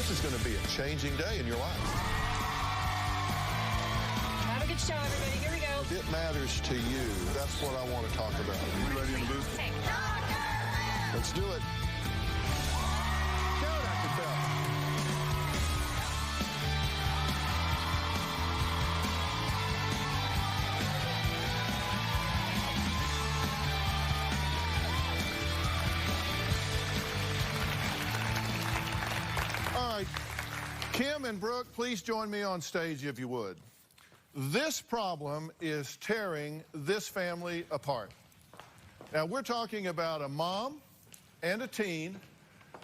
This is going to be a changing day in your life. Have a good show, everybody. Here we go. If it matters to you, that's what I want to talk about. We ready in the booth? Let's do it. Go, Dr. Bell. All right, Kim and Brooke, please join me on stage if you would. This problem is tearing this family apart. Now, we're talking about a mom and a teen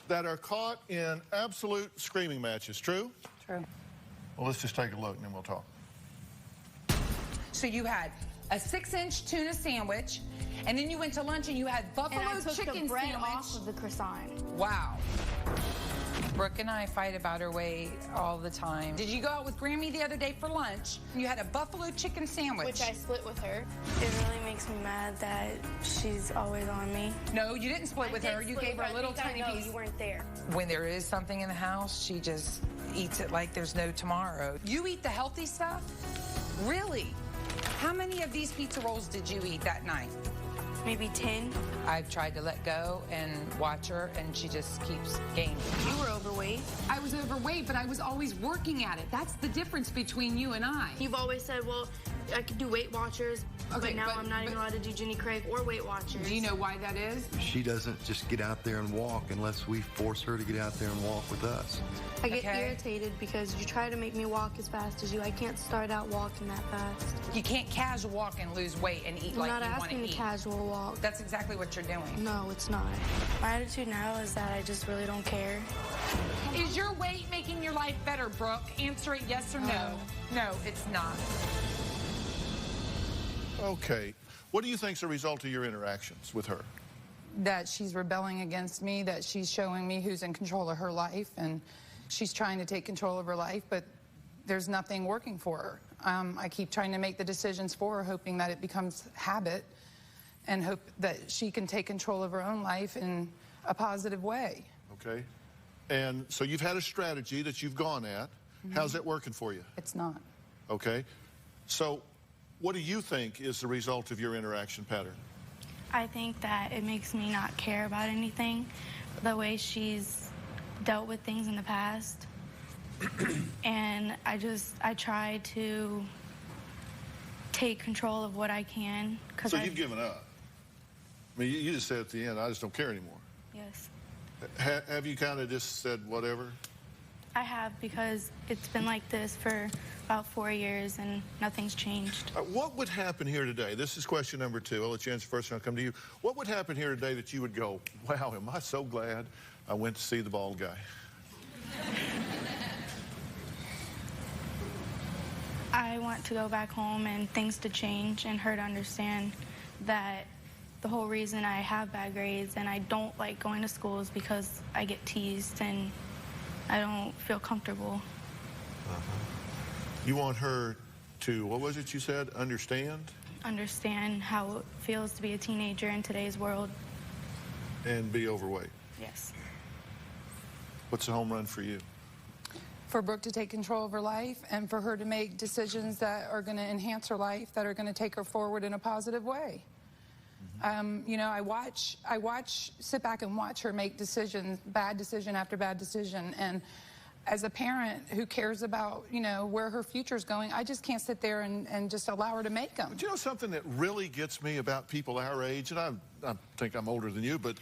that are caught in absolute screaming matches. True? True. Well, let's just take a look and then we'll talk. So you had a 6-inch tuna sandwich, and then you went to lunch and you had buffalo And I took chicken the bread sandwich. off of the croissant. Wow. Brooke and I fight about our weight all the time. Did you go out with Grammy the other day for lunch? You had a buffalo chicken sandwich. Which I split with her. It really makes me mad that she's always on me. No, you didn't split with her. You gave her a little tiny piece. You weren't there. When there is something in the house, she just eats it like there's no tomorrow. You eat the healthy stuff? Really? How many of these pizza rolls did you eat that night? Maybe 10. I've tried to let go and watch her, and she just keeps gaining. You were overweight. I was overweight, but I was always working at it. That's the difference between you and I. You've always said, well, I could do Weight Watchers, Okay, but now but- I'm not even allowed to do Jenny Craig or Weight Watchers. Do you know why that is? She doesn't just get out there and walk unless we force her to get out there and walk with us. I get Okay. irritated because you try to make me walk as fast as you. I can't start out walking that fast. You can't casual walk and lose weight and eat I'm like not you want asking to to eat. casual walk. That's exactly what you're doing. No, it's not. My attitude now is that I just really don't care. Is your weight making your life better, Brooke? Answer it yes or no. No, it's not. Okay. What do you think's a result of your interactions with her? That she's rebelling against me, that she's showing me who's in control of her life, and she's trying to take control of her life, but there's nothing working for her. I keep trying to make the decisions for her, hoping that it becomes habit, and hope that she can take control of her own life in a positive way. Okay. And so you've had a strategy that you've gone at. How's that working for you? It's not. Okay. So what do you think is the result of your interaction pattern? I think that it makes me not care about anything, the way she's dealt with things in the past. And I try to take control of what I can. So you've given up. I mean, you just said at the end, I just don't care anymore. Yes. Have you kind of just said whatever? I have, because it's been like this for about 4 years and nothing's changed. What would happen here today? This is question number 2. I'll let you answer first and I'll come to you. What would happen here today that you would go, wow, am I so glad I went to see the bald guy? I want to go back home and things to change and her to understand that the whole reason I have bad grades and I don't like going to school is because I get teased and I don't feel comfortable. You want her to, what was it you said, understand? Understand how it feels to be a teenager in today's world. And be overweight. Yes. What's a home run for you? For Brooke to take control of her life and for her to make decisions that are going to enhance her life, that are going to take her forward in a positive way. You know, I sit back and watch her make decisions, bad decision after bad decision. And as a parent who cares about, you know, where her future's going, I just can't sit there and just allow her to make them. But you know something that really gets me about people our age, and I think I'm older than you, but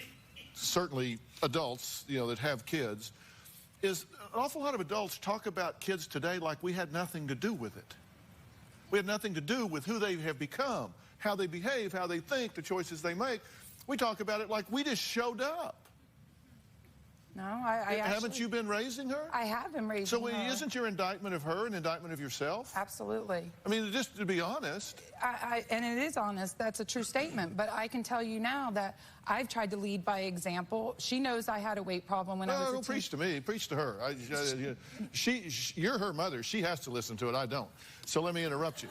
certainly adults, you know, that have kids, is an awful lot of adults talk about kids today like we had nothing to do with it. We had nothing to do with who they have become, how they behave, how they think, the choices they make. We talk about it like we just showed up. No, I Haven't you been raising her? I have been raising So her. isn't your indictment of her an indictment of yourself? Absolutely. I mean, just to be honest. And it is honest, that's a true statement, but I can tell you now that I've tried to lead by example. She knows I had a weight problem when I was a Don't preach to me, preach to her. You're her mother, she has to listen to it, I don't. So let me interrupt you.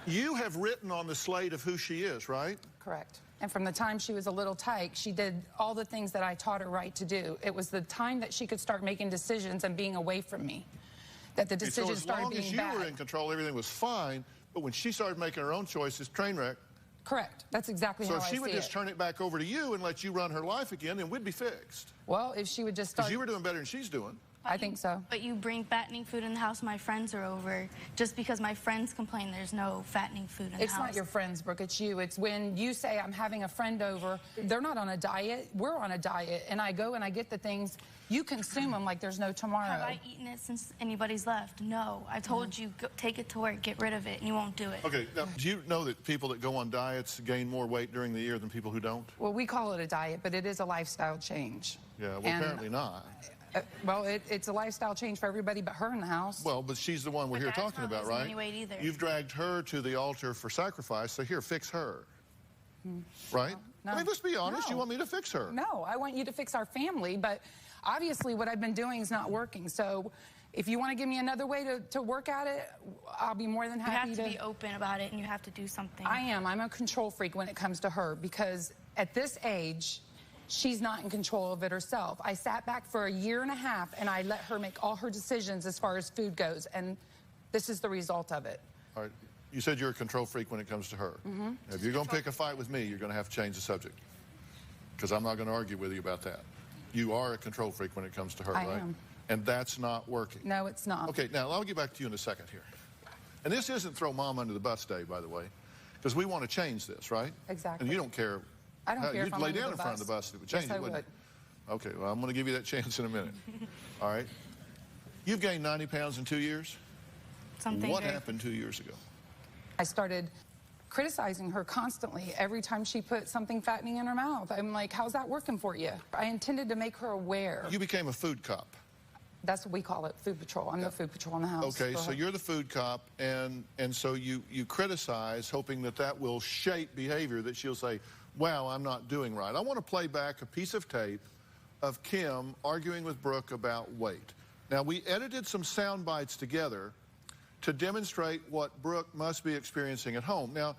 You have written on the slate of who she is, right? Correct. And from the time she was a little tyke, she did all the things that I taught her right to do. It was the time that she could start making decisions and being away from me that the decisions started being bad. So as long as you were in control, everything was fine. But when she started making her own choices, train wreck. Correct. That's exactly how I see it. So if she would just turn it back over to you and let you run her life again, then we'd be fixed. Well, if she would just start... Because you were doing better than she's doing. I think so. But you bring fattening food in the house, my friends are over. Just because my friends complain there's no fattening food in the house. It's not your friends, Brooke, it's you. It's when you say, I'm having a friend over, they're not on a diet, we're on a diet, and I go and I get the things, you consume them like there's no tomorrow. Have I eaten it since anybody's left? No. I told you, go, take it to work, get rid of it, and you won't do it. Okay, now, do you know that people that go on diets gain more weight during the year than people who don't? Well, we call it a diet, but it is a lifestyle change. Yeah, well, And, apparently not. Well, it's a lifestyle change for everybody but her in the house. Well, but she's the one we're here Dad's talking not about, losing right? any weight either. You've dragged her to the altar for sacrifice, so here, fix her. Right? No. I mean, let's be honest. No. You want me to fix her? No, I want you to fix our family, but obviously what I've been doing is not working. So if you want to give me another way to work at it, I'll be more than You happy have to be open about it, and you have to do something. I am. I'm a control freak when it comes to her because at this age, she's not in control of it herself. I sat back for a year and a half and I let her make all her decisions as far as food goes, and this is the result of it. All right. You said you're a control freak when it comes to her. Mm-hmm. If you're going to pick a fight with me, you're going to have to change the subject. Because I'm not going to argue with you about that. You are a control freak when it comes to her, I right? am. And that's not working. No, it's not. Okay, now I'll get back to you in a second here. And this isn't throw mom under the bus day, by the way, because we want to change this, right? Exactly. And you don't care. I don't care if You'd I'm lay under down the in front of the bus. bus if it would change Yes, it, I wouldn't it? Okay, well, I'm going to give you that chance in a minute. All right? You've gained 90 pounds in 2 years. Something What very- happened 2 years ago? I started criticizing her constantly every time she put something fattening in her mouth. I'm like, how's that working for you? I intended to make her aware. You became a food cop. That's what we call it, food patrol. I'm the food patrol in the house. Okay, for so her. you're the food cop, and so you criticize, hoping that will shape behavior that she'll say, wow, I'm not doing right. I want to play back a piece of tape of Kim arguing with Brooke about weight. Now, we edited some sound bites together to demonstrate what Brooke must be experiencing at home. Now,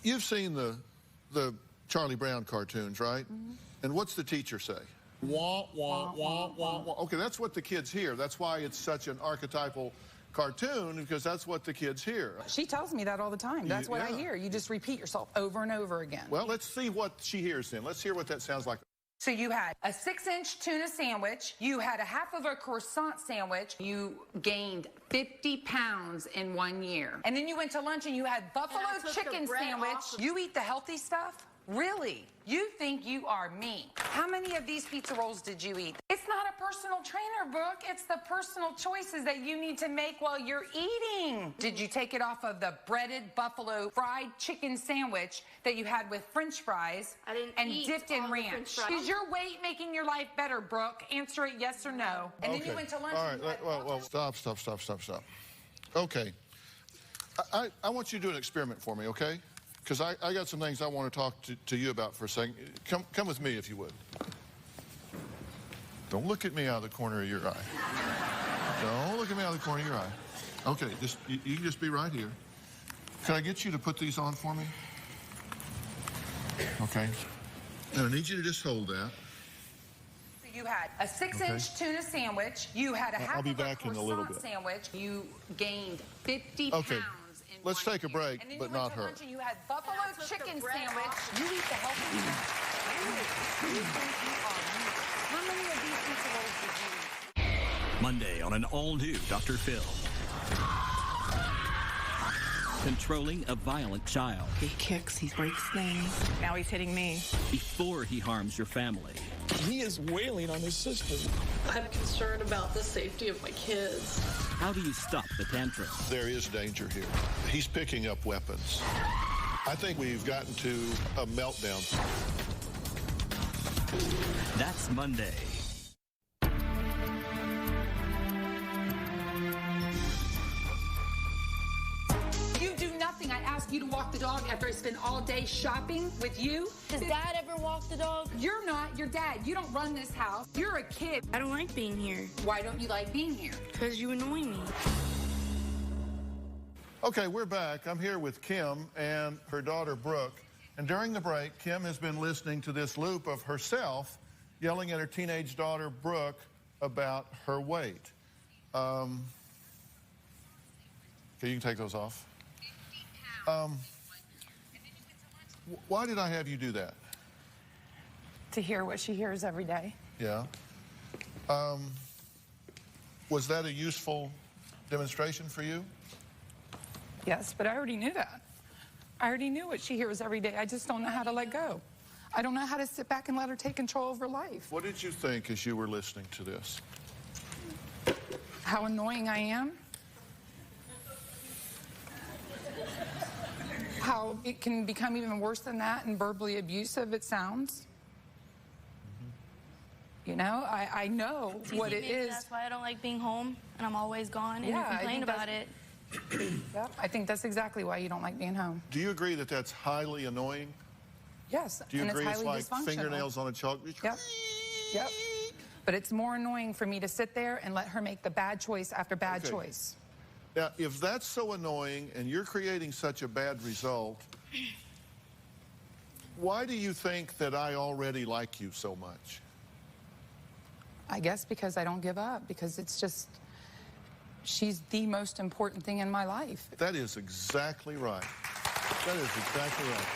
you've seen the Charlie Brown cartoons, right? Mm-hmm. And what's the teacher say? Wah, wah, wah, wah, wah. Okay, that's what the kids hear. That's why it's such an archetypal cartoon, because that's what the kids hear. She tells me that all the time. That's what I Yeah. hear. You just repeat yourself over and over again. Well, let's see what she hears then. Let's hear what that sounds like. So you had a 6-inch tuna sandwich. You had a half of a croissant sandwich. You gained 50 pounds in 1 year. And then you went to lunch and you had buffalo And I took the chicken bread sandwich. off of- You eat the healthy stuff? Really? You think you are me. How many of these pizza rolls did you eat? It's not a personal trainer, Brooke. It's the personal choices that you need to make while you're eating. Did you take it off of the breaded buffalo fried chicken sandwich that you had with French fries I didn't and eat dipped in all the French ranch? fries. Is your weight making your life better, Brooke? Answer it yes or no. And then you went to lunch. All and you right, had well, stop. Okay. I want you to do an experiment for me, okay? Because I got some things I want to talk to you about for a second. Come with me, if you would. Don't look at me out of the corner of your eye. Don't look at me out of the corner of your eye. Okay, you can just be right here. Can I get you to put these on for me? Okay. Now, I need you to just hold that. You had a 6-inch tuna sandwich. You had a half I'll be of a back in a little croissant bit. sandwich. You gained 50 Okay. pounds in Let's 1 take a year. break, And then but you went not to her. lunch and you had buffalo And I took the chicken bread sandwich. off. You eat the healthy stuff. Really? You think you are me. How many of these pizza rolls did you eat? Monday on an all-new Dr. Phil. Controlling a violent child He kicks, he breaks things. Now he's hitting me. before he harms your family. He is wailing on his sister. I'm concerned about the safety of my kids. How do you stop the tantrum? There is danger here. He's picking up weapons. I think we've gotten to a meltdown. That's Monday. You do nothing. I ask you to walk the dog after I spend all day shopping with you. Does Dad ever walk the dog? You're not your dad. You don't run this house. You're a kid. I don't like being here Why don't you like being here? because you annoy me. Okay, we're back. I'm here with Kim and her daughter, Brooke. And during the break, Kim has been listening to this loop of herself yelling at her teenage daughter, Brooke, about her weight. Okay, you can take those off. Why did I have you do that? To hear what she hears every day. Yeah. Was that a useful demonstration for you? Yes, but I already knew that. I already knew what she hears every day. I just don't know how to let go. I don't know how to sit back and let her take control of her life. What did you think as you were listening to this? How annoying I am. How it can become even worse than that and verbally abusive it sounds. You know, I know what it Maybe is. that's why I don't like being home and I'm always gone and Yeah, you I complain think about it. Yep, I think that's exactly why you don't like being home. Do you agree that that's highly annoying? Yes, Do you and agree it's it's highly like dysfunctional. fingernails on a chalkboard? Yep. Yep. But it's more annoying for me to sit there and let her make the bad choice after bad Okay. choice. Now, if that's so annoying and you're creating such a bad result, why do you think that I already like you so much? I guess because I don't give up, because it's just, she's the most important thing in my life. That is exactly right. That is exactly right.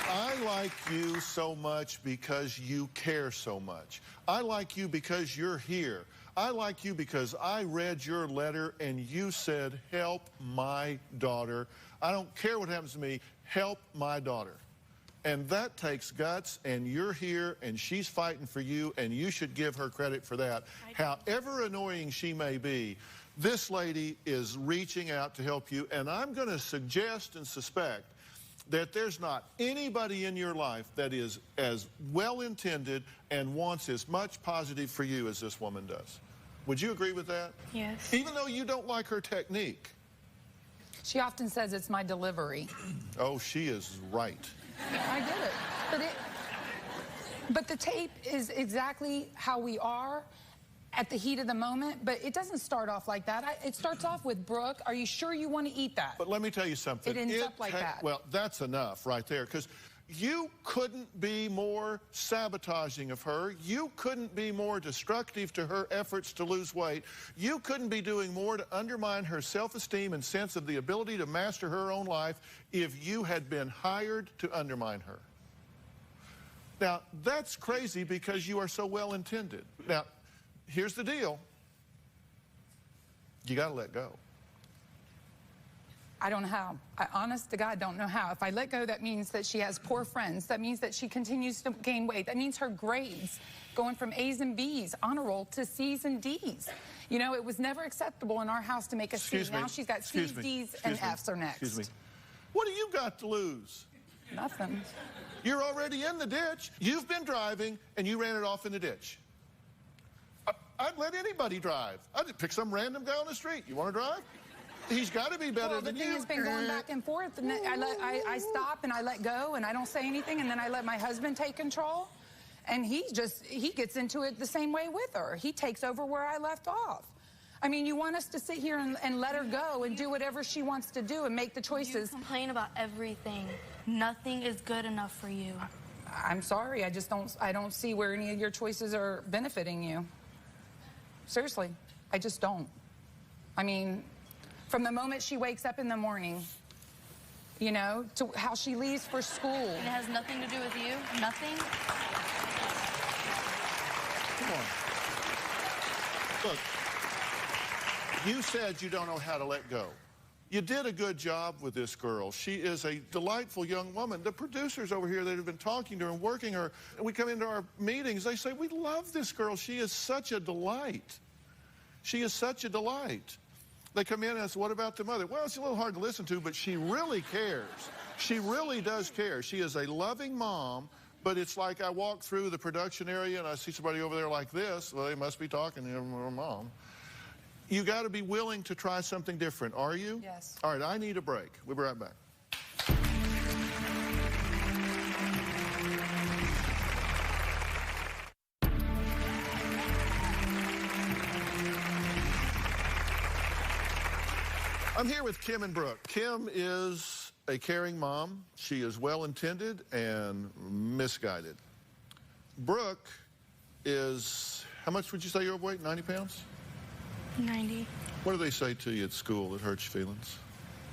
I like you so much because you care so much. I like you because you're here. I like you because I read your letter and you said, help my daughter. I don't care what happens to me, help my daughter. And that takes guts, and you're here, and she's fighting for you, and you should give her credit for that. However annoying she may be, this lady is reaching out to help you, and I'm going to suggest and suspect that there's not anybody in your life that is as well-intended and wants as much positive for you as this woman does. Would you agree with that? Yes. Even though you don't like her technique. She often says it's my delivery. Oh, she is right. I get it. But the tape is exactly how we are at the heat of the moment, but it doesn't start off like that. It starts off with, Brooke, are you sure you want to eat that? But let me tell you something. It ends up like that. Well, that's enough right there, because you couldn't be more sabotaging of her. You couldn't be more destructive to her efforts to lose weight. You couldn't be doing more to undermine her self-esteem and sense of the ability to master her own life if you had been hired to undermine her. Now, that's crazy because you are so well-intended. Now, here's the deal. You got to let go. I don't know how. I, honest to God, don't know how. If I let go, that means that she has poor friends. That means that she continues to gain weight. That means her grades going from A's and B's, honor roll, to C's and D's. You know, it was never acceptable in our house to make a C. Now she's got C's, D's, and F's are next. Excuse me. What do you got to lose? Nothing. You're already in the ditch. You've been driving, and you ran it off in the ditch. I'd let anybody drive. I'd just pick some random guy on the street. You want to drive? He's got to be better than you. The thing has been going back and forth, and I stop and I let go and I don't say anything, and then I let my husband take control, and he gets into it the same way with her. He takes over where I left off. I mean, you want us to sit here and let her go and do whatever she wants to do and make the choices. You complain about everything. Nothing is good enough for you. I'm sorry, I don't see where any of your choices are benefiting you. Seriously, I just don't. I mean, from the moment she wakes up in the morning, you know, to how she leaves for school. And it has nothing to do with you? Nothing? Come on. Look, you said you don't know how to let go. You did a good job with this girl. She is a delightful young woman. The producers over here that have been talking to her and working her, and we come into our meetings, they say, we love this girl. She is such a delight. She is such a delight. They come in and ask, what about the mother? Well, it's a little hard to listen to, but she really cares. She really does care. She is a loving mom, but it's like I walk through the production area and I see somebody over there like this. Well, they must be talking to her mom. You got to be willing to try something different, are you? Yes. All right, I need a break. We'll be right back. I'm here with Kim and Brooke. Kim is a caring mom. She is well-intended and misguided. Brooke is, how much would you say you're overweight? 90 pounds? 90. What do they say to you at school that hurts your feelings?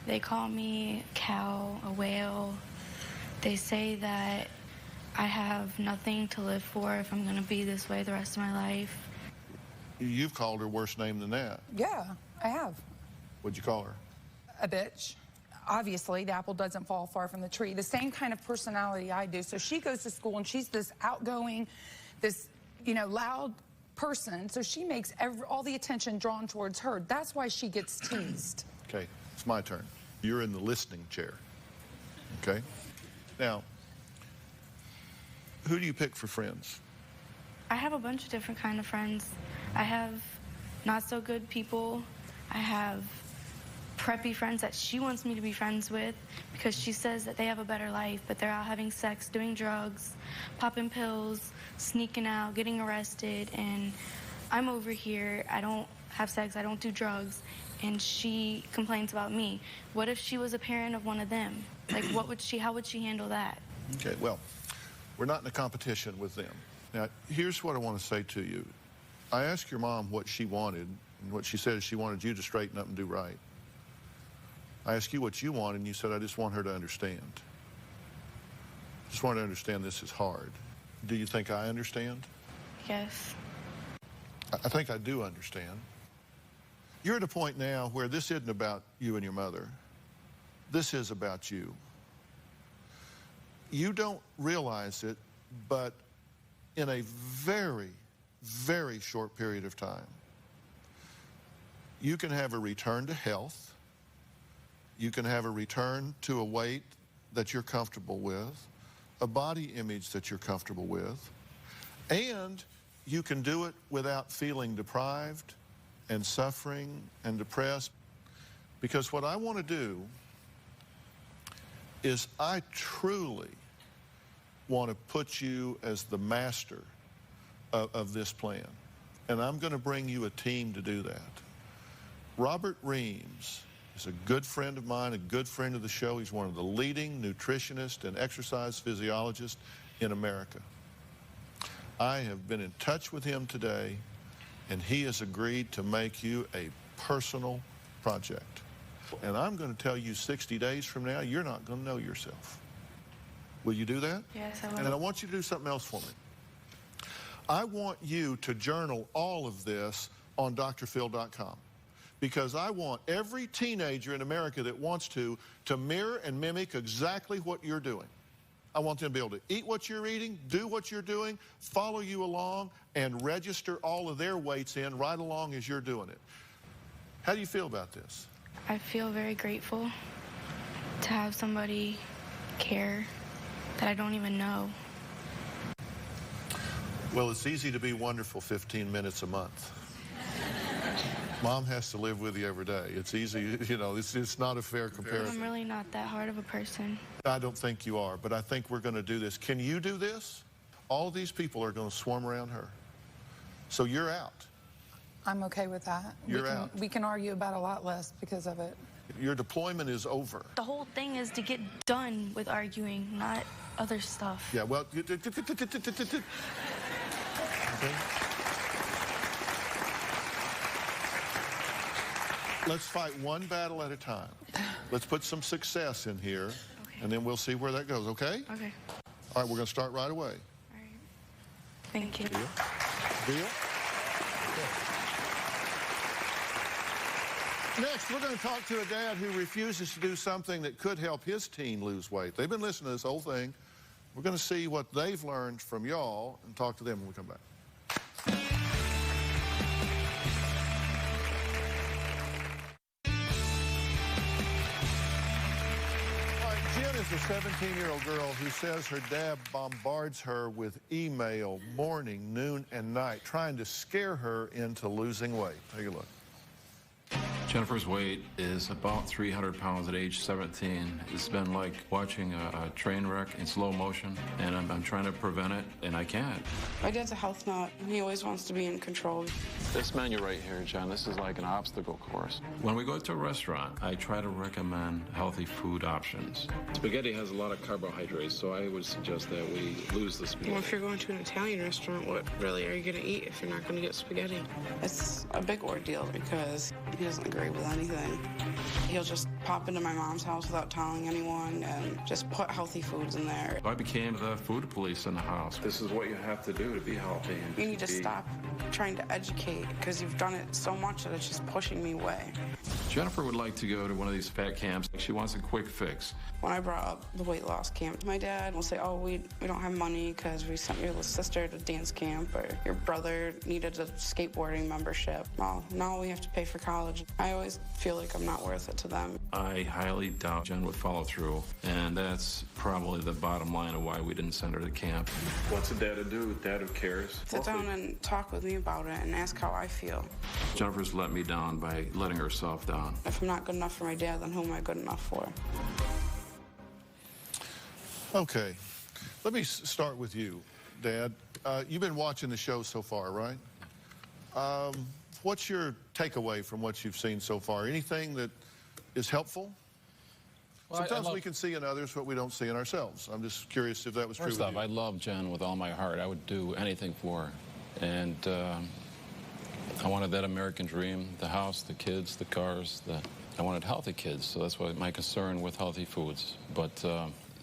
They call me a cow, a whale. They say that I have nothing to live for if I'm going to be this way the rest of my life. You've called her a worse name than that. Yeah, I have. What'd you call her? A bitch. Obviously, the apple doesn't fall far from the tree. The same kind of personality I do. So she goes to school and she's this outgoing, this, loud person. So she makes all the attention drawn towards her. That's why she gets teased. Okay, it's my turn. You're in the listening chair. Okay? Now, who do you pick for friends? I have a bunch of different kind of friends. I have not so good people. I have preppy friends that she wants me to be friends with because she says that they have a better life, but they're out having sex, doing drugs, popping pills, sneaking out, getting arrested, and I'm over here. I don't have sex, I don't do drugs, and she complains about me. What if she was a parent of one of them? Like, how would she handle that? Okay, well, we're not in a competition with them. Now, here's what I want to say to you. I asked your mom what she wanted, and what she said is she wanted you to straighten up and do right. I asked you what you want, and you said, I just want her to understand. Just want her to understand this is hard. Do you think I understand? Yes. I think I do understand. You're at a point now where this isn't about you and your mother. This is about you. You don't realize it, but in a very, very short period of time, you can have a return to health. You can have a return to a weight that you're comfortable with, a body image that you're comfortable with, and you can do it without feeling deprived and suffering and depressed. Because what I want to do is I truly want to put you as the master of this plan. And I'm going to bring you a team to do that. Robert Reams is a good friend of mine, a good friend of the show. He's one of the leading nutritionists and exercise physiologists in America. I have been in touch with him today, and he has agreed to make you a personal project. And I'm going to tell you 60 days from now, you're not going to know yourself. Will you do that? Yes, I will. And I want you to do something else for me. I want you to journal all of this on drphil.com. Because I want every teenager in America that wants to mirror and mimic exactly what you're doing. I want them to be able to eat what you're eating, do what you're doing, follow you along, and register all of their weights in right along as you're doing it. How do you feel about this? I feel very grateful to have somebody care that I don't even know. Well, it's easy to be wonderful 15 minutes a month. Mom has to live with you every day. It's easy, it's not a fair comparison. I'm really not that hard of a person. I don't think you are, but I think we're going to do this. Can you do this? All of these people are going to swarm around her. So you're out. I'm okay with that. You're out. We can argue about a lot less because of it. Your deployment is over. The whole thing is to get done with arguing, not other stuff. Yeah, well, okay. Let's fight one battle at a time. Let's put some success in here, and then we'll see where that goes, okay? Okay. All right, we're going to start right away. All right. Thank you. Deal? Next, we're going to talk to a dad who refuses to do something that could help his teen lose weight. They've been listening to this whole thing. We're going to see what they've learned from y'all and talk to them when we come back. Jen is a 17-year-old girl who says her dad bombards her with email morning, noon, and night, trying to scare her into losing weight. Take a look. Jennifer's weight is about 300 pounds at age 17. It's been like watching a train wreck in slow motion, and I'm trying to prevent it, and I can't. My dad's a health nut, and he always wants to be in control. This menu right here, Jen, this is like an obstacle course. When we go to a restaurant, I try to recommend healthy food options. Spaghetti has a lot of carbohydrates, so I would suggest that we lose the spaghetti. Well, if you're going to an Italian restaurant, what really are you going to eat if you're not going to get spaghetti? It's a big ordeal because he doesn't agree with anything. He'll just pop into my mom's house without telling anyone and just put healthy foods in there. I became the food police in the house. This is what you have to do to be healthy. You need to stop trying to educate because you've done it so much that it's just pushing me away. Jennifer would like to go to one of these fat camps. She wants a quick fix. When I brought up the weight loss camp, my dad will say, oh, we don't have money because we sent your sister to dance camp, or your brother needed a skateboarding membership. Well, now we have to pay for college. I always feel like I'm not worth it to them. I highly doubt Jen would follow through, and that's probably the bottom line of why we didn't send her to camp. What's a dad to do? Dad who cares? Sit down and talk with me about it and ask how I feel. Jennifer's let me down by letting herself down. If I'm not good enough for my dad, then who am I good enough for? Okay, let me start with you, Dad. You've been watching the show so far, right? What's your takeaway from what you've seen so far? Anything that is helpful? Well, sometimes we can see in others what we don't see in ourselves. I'm just curious if that was true with you. First off, I love Jen with all my heart. I would do anything for her. And I wanted that American dream, the house, the kids, the cars. I wanted healthy kids, so that's why my concern with healthy foods. But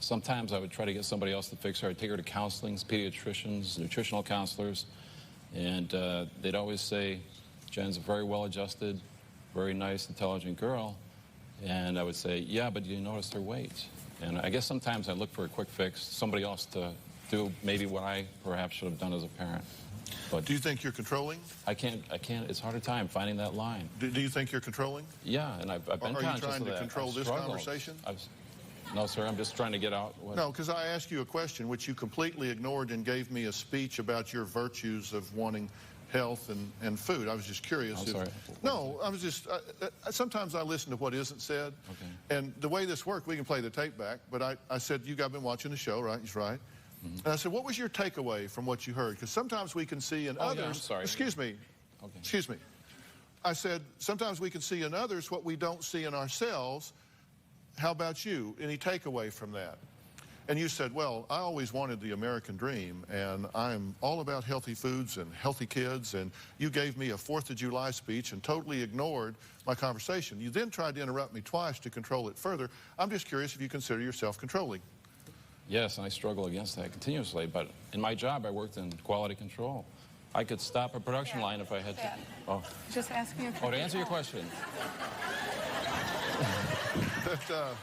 sometimes I would try to get somebody else to fix her. I'd take her to counseling, pediatricians, nutritional counselors, and they'd always say, Jen's a very well-adjusted, very nice, intelligent girl. And I would say, yeah, but you notice her weight. And I guess sometimes I look for a quick fix, somebody else to do maybe what I perhaps should have done as a parent. But do you think you're controlling? I can't, it's a harder time finding that line. Do you think you're controlling? Yeah, and I've been conscious of that. Are you trying to control this conversation? No, sir, I'm just trying to get out. No, because I asked you a question which you completely ignored and gave me a speech about your virtues of wanting health and food. I was just curious. I'm sorry. No, I was just, sometimes I listen to what isn't said. Okay. And the way this worked, we can play the tape back, but I said, you guys been watching the show, right? He's right. Mm-hmm. And I said, what was your takeaway from what you heard? Because sometimes we can see in others. Yeah, I'm sorry. Excuse me. Okay. Excuse me. I said, sometimes we can see in others what we don't see in ourselves. How about you? Any takeaway from that? And you said, well, I always wanted the American dream, and I'm all about healthy foods and healthy kids, and you gave me a 4th of July speech and totally ignored my conversation. You then tried to interrupt me twice to control it further. I'm just curious if you consider yourself controlling. Yes, and I struggle against that continuously, but in my job, I worked in quality control. I could stop a production line if I had to. Oh. Just ask me a question. Oh, to answer your question. But,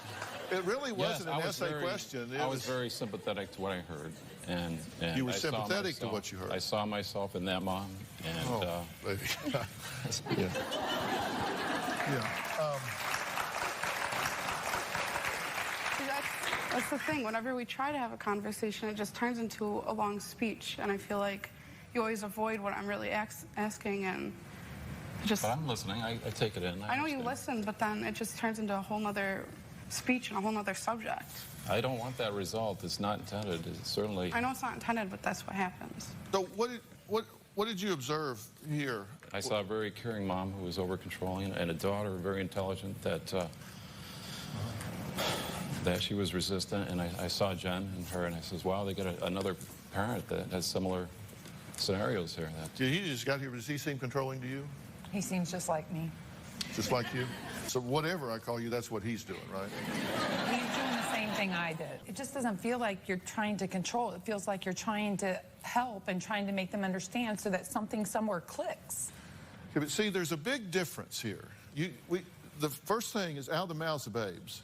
it really wasn't an essay question. I was very sympathetic to what I heard. And you were sympathetic to what you heard. I saw myself in that mom. And, baby. Yeah. Yeah. That's the thing. Whenever we try to have a conversation, it just turns into a long speech. And I feel like you always avoid what I'm really asking. And just. But I'm listening. I take it in. I know you listen, but then it just turns into a whole nother speech and a whole nother subject. I don't want that result. It's not intended. It's certainly. I know it's not intended, but that's what happens. So what did you observe here? I saw a very caring mom who was over-controlling, and a daughter very intelligent that she was resistant. And I saw Jen and her, and I says, wow, they got another parent that has similar scenarios here. Did he just got here? Does he seem controlling to you? He seems just like me. Just like you? So whatever I call you, that's what he's doing, right? He's doing the same thing I did. It just doesn't feel like you're trying to control. It feels like you're trying to help and trying to make them understand so that something somewhere clicks. Okay, but see, there's a big difference here. The first thing is, out of the mouths of babes,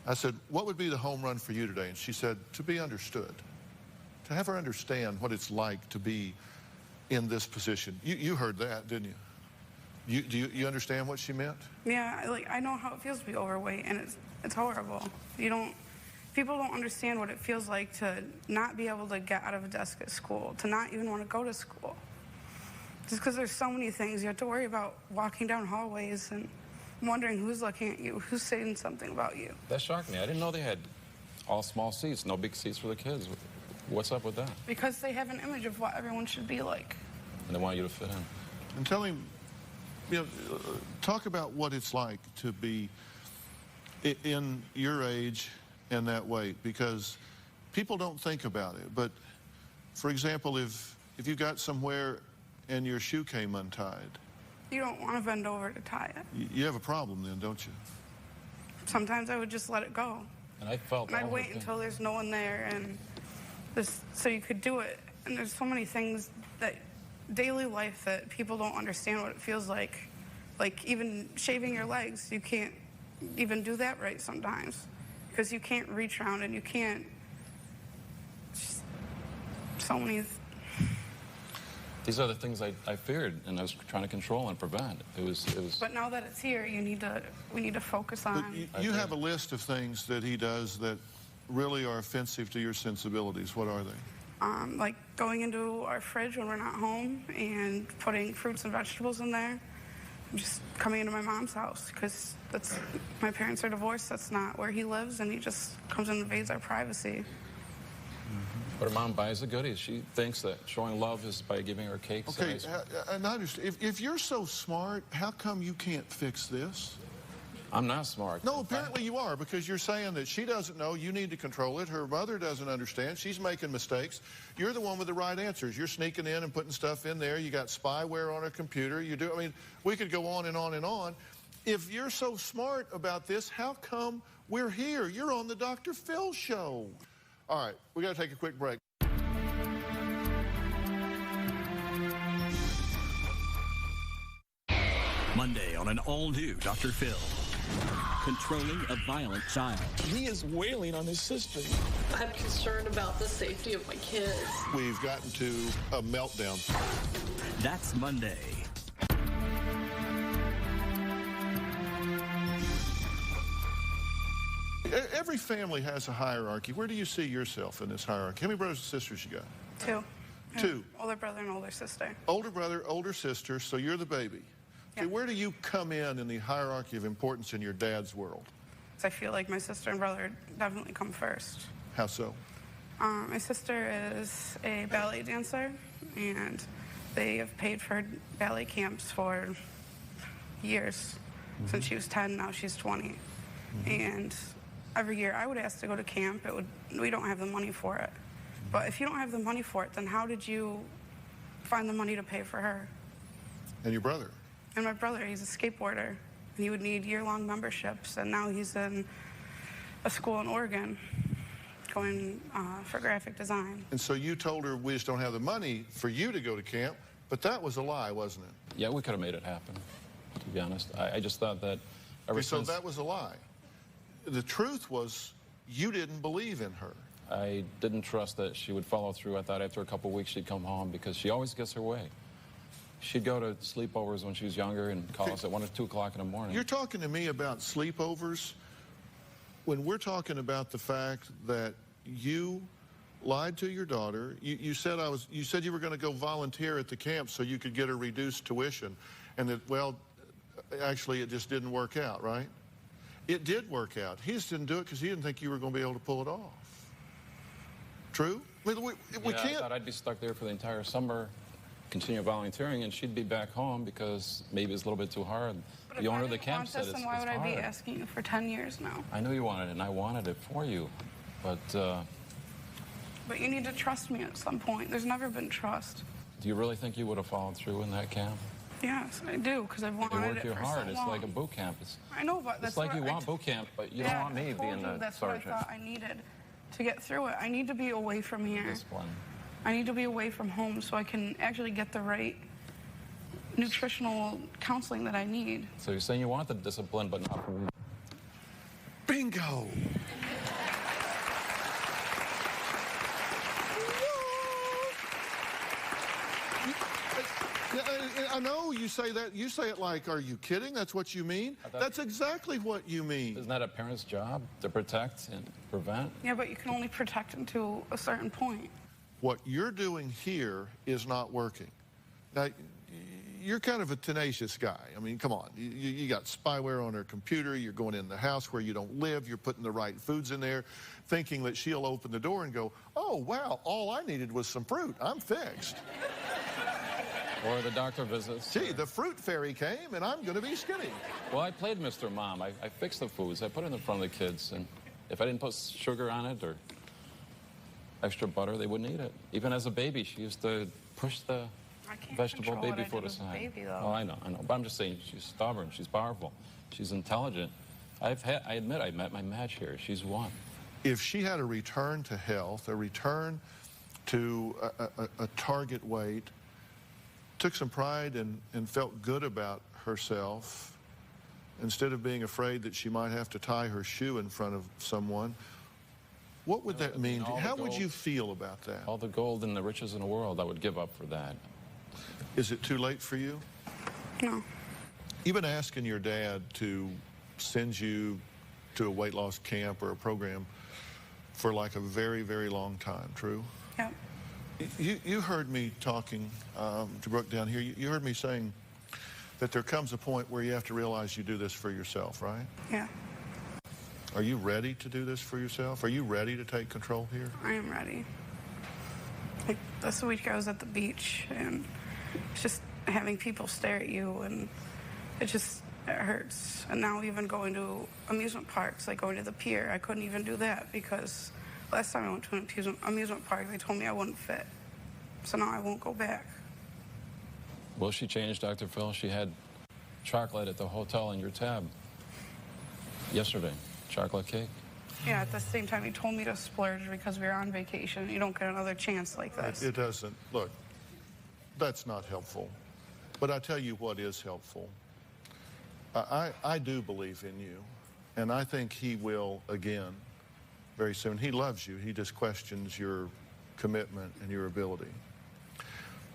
I said, what would be the home run for you today? And she said, to be understood. To have her understand what it's like to be in this position. You heard that, didn't you? Do you understand what she meant? Yeah, I know how it feels to be overweight, and it's horrible. People don't understand what it feels like to not be able to get out of a desk at school, to not even want to go to school. Just because there's so many things. You have to worry about walking down hallways and wondering who's looking at you, who's saying something about you. That shocked me. I didn't know they had all small seats, no big seats for the kids. What's up with that? Because they have an image of what everyone should be like. And they want you to fit in. And tell him, talk about what it's like to be in your age and that weight, because people don't think about it. But, for example, if you got somewhere and your shoe came untied, You don't want to bend over to tie it. you have a problem then, don't you? Sometimes I would just let it go. And I felt And I'd wait until there's no one there, and so you could do it. And there's so many things that daily life that people don't understand what it feels like. Like even shaving your legs, you can't even do that right sometimes because you can't reach around and you can't. So many. These are the things I feared, and I was trying to control and prevent. It was. But now that it's here, we need to focus on. But you have a list of things that he does that really are offensive to your sensibilities. What are they? Like going into our fridge when we're not home and putting fruits and vegetables in there. Just coming into my mom's house because my parents are divorced. That's not where he lives, and he just comes and invades our privacy. But her mom buys the goodies. She thinks that showing love is by giving her cakes. Okay, and I understand. If you're so smart, how come you can't fix this? I'm not smart. No, apparently you are, because you're saying that she doesn't know, you need to control it, her mother doesn't understand, she's making mistakes. You're the one with the right answers. You're sneaking in and putting stuff in there. You got spyware on her computer. I mean, we could go on and on and on. If you're so smart about this, how come we're here? You're on the Dr. Phil show. All right, we got to take a quick break. Monday on an all-new Dr. Phil. Controlling a violent child. He is wailing on his sister. I'm concerned about the safety of my kids. We've gotten to a meltdown. That's Monday. Every family has a hierarchy. Where do you see yourself in this hierarchy? How many brothers and sisters you got? Two. Two. Older brother and older sister. Older brother, older sister, so you're the baby. Okay, yeah. where do you come in the hierarchy of importance in your dad's world? I feel like my sister and brother definitely come first. How so? My sister is a ballet dancer, and they have paid for ballet camps for years. Since she was 10, now she's 20. And every year I would ask to go to camp. We don't have the money for it. But if you don't have the money for it, then how did you find the money to pay for her? And your brother? And my brother, he's a skateboarder. And he would need year-long memberships, and now he's in a school in Oregon going for graphic design. And so you told her we just don't have the money for you to go to camp, but that was a lie, wasn't it? Yeah, we could have made it happen, to be honest. I just thought that so that was a lie. The truth was you didn't believe in her. I didn't trust that she would follow through. I thought after a couple of weeks she'd come home because she always gets her way. She'd go to sleepovers when she was younger and call us at 1 or 2 o'clock in the morning. You're talking to me about sleepovers when we're talking about the fact that you lied to your daughter. You said you were going to go volunteer at the camp so you could get her reduced tuition, and that, well, actually it just didn't work out, right? It did work out. He just didn't do it because he didn't think you were going to be able to pull it off. True? I mean, we can't. I thought I'd be stuck there for the entire summer, continue volunteering, and she'd be back home because maybe it's a little bit too hard. But The owner of the camp said it's hard. hard. Why would I be asking you for 10 years now? I knew you wanted it, and I wanted it for you, but... But you need to trust me at some point. There's never been trust. Do you really think you would have followed through in that camp? Yes, I do, because I've wanted it for so long. You work hard. It's like a boot camp. I know, but that's it's like you want boot camp, but you don't want me being the that's sergeant. What I thought I needed to get through it. I need to be away from here. Discipline. I need to be away from home so I can actually get the right nutritional counseling that I need. So you're saying you want the discipline, but not from me. Bingo! I know you say that. You say it like, are you kidding? That's what you mean? That's exactly what you mean. Isn't that a parent's job, to protect and prevent? Yeah, but you can only protect until a certain point. What you're doing here is not working. Now, you're kind of a tenacious guy. I mean, come on. You got spyware on her computer. You're going in the house where you don't live. You're putting the right foods in there, thinking that she'll open the door and go, oh, wow, all I needed was some fruit. I'm fixed. Or the doctor visits. Gee, the fruit fairy came, and I'm going to be skinny. Well, I played Mr. Mom. I fixed the foods. I put it in front of the kids, and if I didn't put sugar on it or extra butter, they wouldn't eat it. Even as a baby, she used to push the vegetable baby food aside. Oh, I know. But I'm just saying, she's stubborn. She's powerful. She's intelligent. I admit I met my match here. She's one. If she had a return to health, a return to a target weight, took some pride and felt good about herself, instead of being afraid that she might have to tie her shoe in front of someone, what would that mean? How would you feel about that? All the gold and the riches in the world, I would give up for that. Is it too late for you? No. You've been asking your dad to send you to a weight loss camp or a program for like a very, very long time, true? Yep. You heard me talking to Brooke down here. You heard me saying that there comes a point where you have to realize you do this for yourself, right? Yeah. Are you ready to do this for yourself? Are you ready to take control here? I am ready. Like this week I was at the beach and it's just having people stare at you, and it hurts. And now even going to amusement parks, like going to the pier, I couldn't even do that because last time I went to an amusement park, they told me I wouldn't fit. So now I won't go back. Well, she changed, Dr. Phil. She had chocolate at the hotel in your tab yesterday. Chocolate cake. Yeah, at the same time, he told me to splurge because we were on vacation. You don't get another chance like this. It doesn't. Look, that's not helpful. But I tell you what is helpful. I do believe in you, and I think he will again very soon. He loves you. He just questions your commitment and your ability.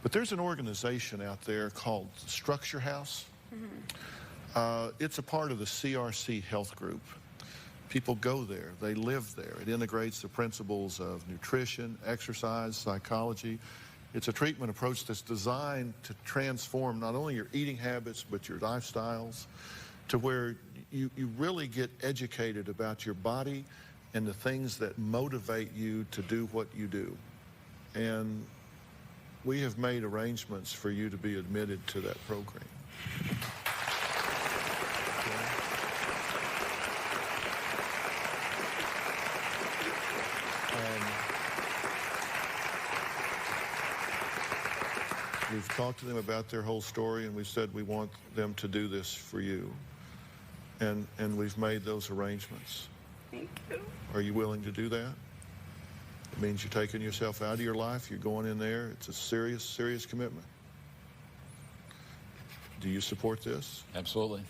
But there's an organization out there called Structure House. Mm-hmm. It's a part of the CRC Health Group. People go there. They live there. It integrates the principles of nutrition, exercise, psychology. It's a treatment approach that's designed to transform not only your eating habits, but your lifestyles, to where you really get educated about your body and the things that motivate you to do what you do. And we have made arrangements for you to be admitted to that program. We've talked to them about their whole story, and we said we want them to do this for you. And we've made those arrangements. Thank you. Are you willing to do that? It means you're taking yourself out of your life. You're going in there. It's a serious, serious commitment. Do you support this? Absolutely.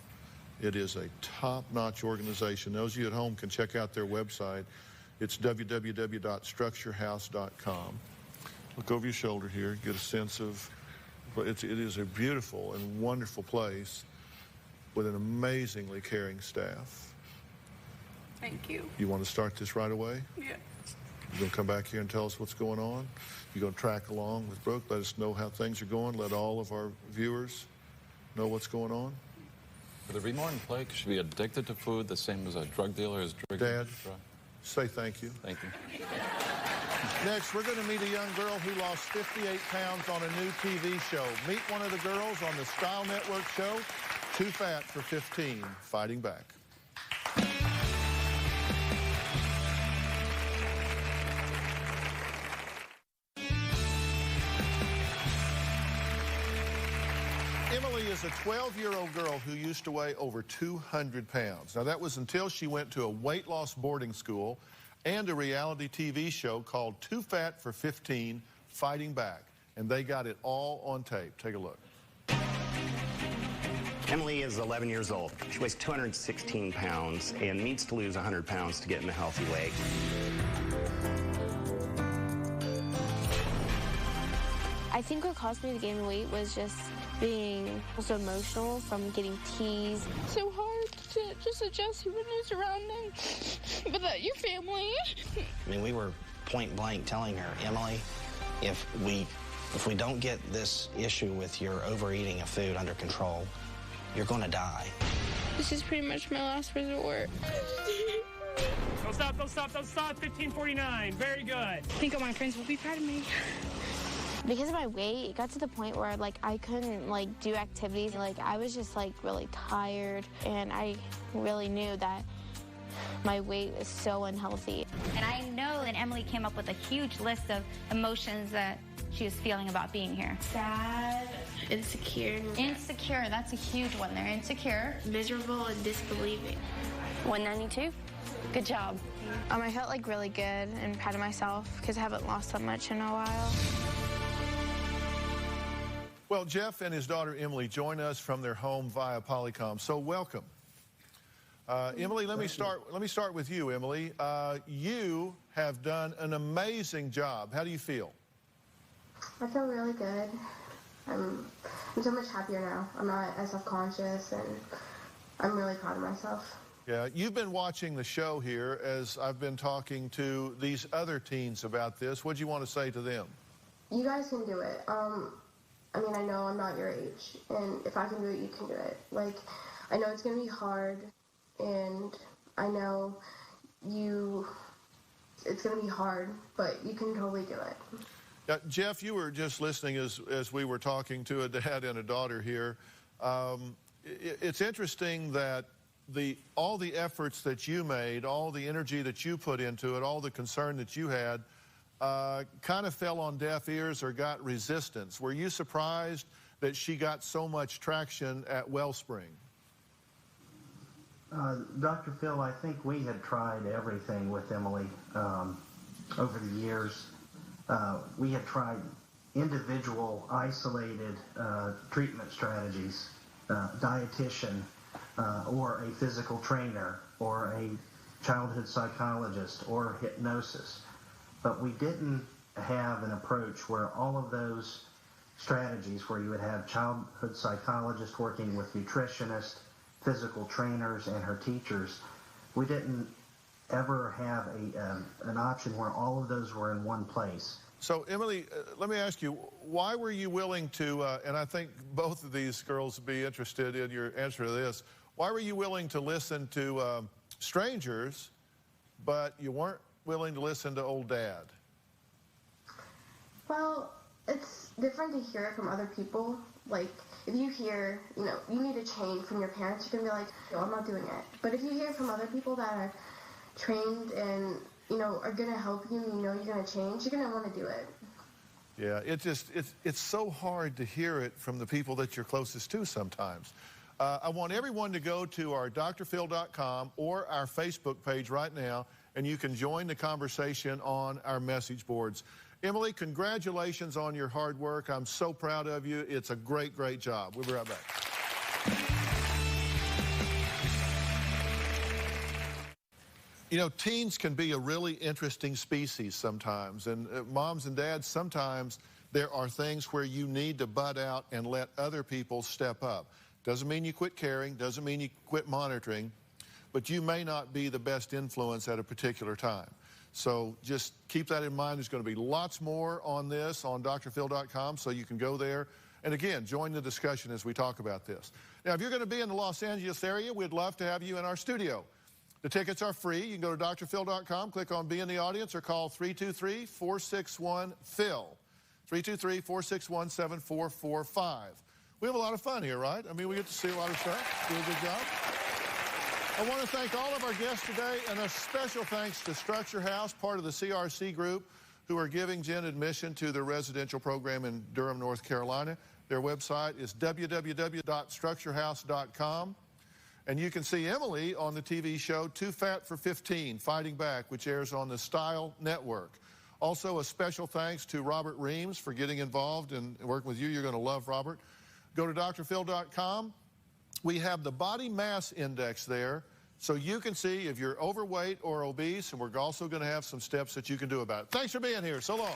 It is a top-notch organization. Those of you at home can check out their website. It's www.structurehouse.com. Look over your shoulder here, get a sense of, it is a beautiful and wonderful place with an amazingly caring staff. Thank you. You want to start this right away? Yeah. You're going to come back here and tell us what's going on? You're going to track along with Brooke, let us know how things are going, let all of our viewers know what's going on? Could there be more in play? Could she be addicted to food the same as a drug dealer is drinking? Dad, say thank you. Thank you. Next, we're going to meet a young girl who lost 58 pounds on a new TV show. Meet one of the girls on the Style Network show, Too Fat for 15, Fighting Back. Emily is a 12-year-old girl who used to weigh over 200 pounds. Now, that was until she went to a weight loss boarding school and a reality TV show called Too Fat for 15, Fighting Back. And they got it all on tape. Take a look. Emily is 11 years old. She weighs 216 pounds and needs to lose 100 pounds to get in a healthy weight. I think what caused me to gain weight was just being so emotional from getting teased. So hard to just adjust human news around them, but that your family. I mean, we were point blank telling her, Emily, if we If we don't get this issue with your overeating of food under control, you're going to die. This is pretty much my last resort. Don't stop, don't stop, don't stop. 15:49. Very good. I think all my friends will be proud of me. Because of my weight, it got to the point where I couldn't do activities. I was just really tired, and I really knew that my weight was so unhealthy. And I know that Emily came up with a huge list of emotions that she was feeling about being here. Sad, insecure. Insecure, that's a huge one there. Insecure. Miserable and disbelieving. 192. Good job. I felt really good and proud of myself because I haven't lost that much in a while. Well, Jeff and his daughter Emily join us from their home via Polycom. So welcome. Emily, let me start with you, Emily. You have done an amazing job. How do you feel? I feel really good. I'm so much happier now. I'm not as self-conscious, and I'm really proud of myself. Yeah, you've been watching the show here as I've been talking to these other teens about this. What do you want to say to them? You guys can do it. I mean, I know I'm not your age, and if I can do it, you can do it. I know it's going to be hard, and I know it's going to be hard, but you can totally do it. Jeff, you were just listening as we were talking to a dad and a daughter here. It's interesting that all the efforts that you made, all the energy that you put into it, all the concern that you had, kind of fell on deaf ears or got resistance. Were you surprised that she got so much traction at Wellspring? Dr. Phil, I think we had tried everything with Emily over the years. We had tried individual, isolated treatment strategies, dietitian, or a physical trainer, or a childhood psychologist, or hypnosis. But we didn't have an approach where all of those strategies, where you would have childhood psychologists working with nutritionists, physical trainers, and her teachers, we didn't ever have an option where all of those were in one place. So, Emily, let me ask you, why were you willing to, and I think both of these girls would be interested in your answer to this, why were you willing to listen to strangers, but you weren't willing to listen to old Dad? Well, it's different to hear it from other people. If you hear, you need a change from your parents, you're going to be like, no, I'm not doing it. But if you hear from other people that are trained and, are going to help you, you're going to change, you're going to want to do it. Yeah, it's so hard to hear it from the people that you're closest to sometimes. I want everyone to go to our drphil.com or our Facebook page right now, and you can join the conversation on our message boards. Emily, congratulations on your hard work. I'm so proud of you. It's a great, great job. We'll be right back. Teens can be a really interesting species sometimes. And moms and dads, sometimes there are things where you need to butt out and let other people step up. Doesn't mean you quit caring, doesn't mean you quit monitoring, but you may not be the best influence at a particular time. So just keep that in mind. There's going to be lots more on this on drphil.com, so you can go there. And again, join the discussion as we talk about this. Now, if you're going to be in the Los Angeles area, we'd love to have you in our studio. The tickets are free. You can go to drphil.com, click on Be in the Audience, or call 323-461-PHIL, 323-461-7445. We have a lot of fun here, right? I mean, we get to see a lot of stuff, do a good job. I want to thank all of our guests today, and a special thanks to Structure House, part of the CRC group, who are giving Jen admission to their residential program in Durham, North Carolina. Their website is www.structurehouse.com. And you can see Emily on the TV show Too Fat for 15, Fighting Back, which airs on the Style Network. Also, a special thanks to Robert Reams for getting involved and working with you. You're going to love Robert. Go to drphil.com. We have the body mass index there, so you can see if you're overweight or obese, and we're also going to have some steps that you can do about it. Thanks for being here. So long.